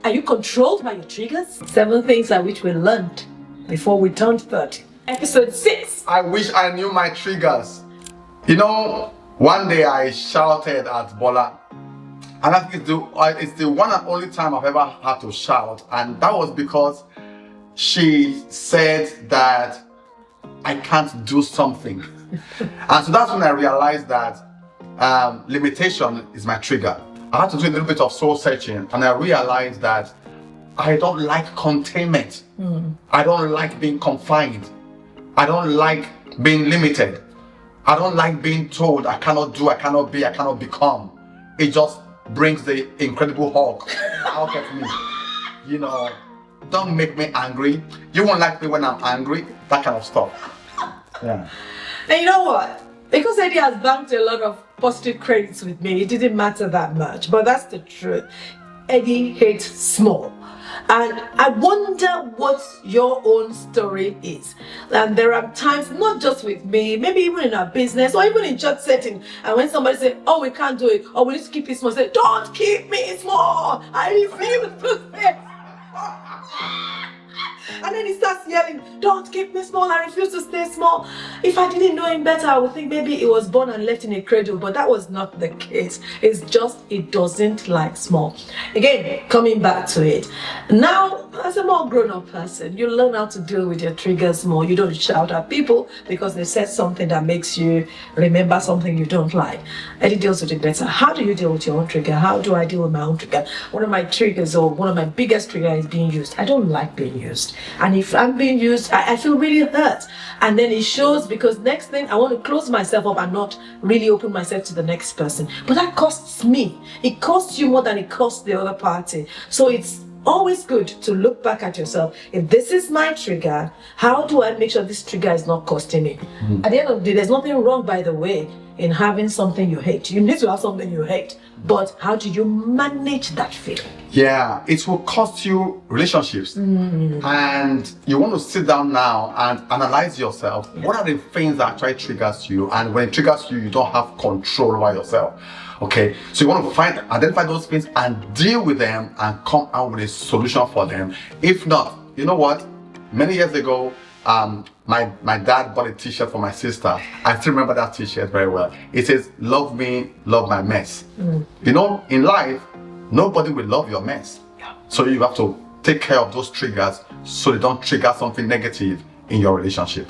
Are you controlled by your triggers? 7 things I wish we learned before we turned 30. Episode 6. I wish I knew my triggers. You know, one day I shouted at Bola, and I think it's the one and only time I've ever had to shout, and that was because she said that I can't do something. And so that's when I realized that limitation is my trigger. I had to do a little bit of soul searching, and I realized that I don't like containment. I don't like being confined. I don't like being limited. I don't like being told I cannot do, I cannot be, I cannot become. It just brings the Incredible Hulk out of me. You know, don't make me angry. You won't like me when I'm angry. That kind of stuff. Yeah. And you know what? Because Eddie has banked a lot of positive credits with me, it didn't matter that much. But that's the truth. Eddie hates small. And I wonder what your own story is. And there are times, not just with me, maybe even in our business or even in church setting, and when somebody says, oh, we can't do it, or we need to keep it small, say, don't keep me small, I refuse to stay. And then he starts yelling, don't keep me small, I refuse to stay small. If I didn't know him better, I would think maybe he was born and left in a cradle, but that was not the case. It's just he doesn't like small. Again, coming back to it. Now, as a more grown-up person, you learn how to deal with your triggers more. You don't shout at people because they said something that makes you remember something you don't like. Eddie deals with it better. How do you deal with your own trigger? How do I deal with my own trigger? One of my triggers, or one of my biggest triggers, is being used. I don't like being used. And if I'm being used, I feel really hurt. And then it shows, because next thing I want to close myself up and not really open myself to the next person. But that costs me. It costs you more than it costs the other party. So it's always good to look back at yourself. If this is my trigger, how do I make sure this trigger is not costing me? At the end of the day, there's nothing wrong, by the way, in having something you hate. You need to have something you hate. But how do you manage that feeling? Yeah, it will cost you relationships. And you want to sit down now and analyze yourself. What are the things that actually triggers you? And when it triggers you, you don't have control over yourself. Okay, so you want to identify those things and deal with them and come out with a solution for them. If not, you know what? Many years ago, my dad bought a t-shirt for my sister. I still remember that t-shirt very well. It says, love me, love my mess. You know, in life, nobody will love your mess. So you have to take care of those triggers so they don't trigger something negative in your relationship.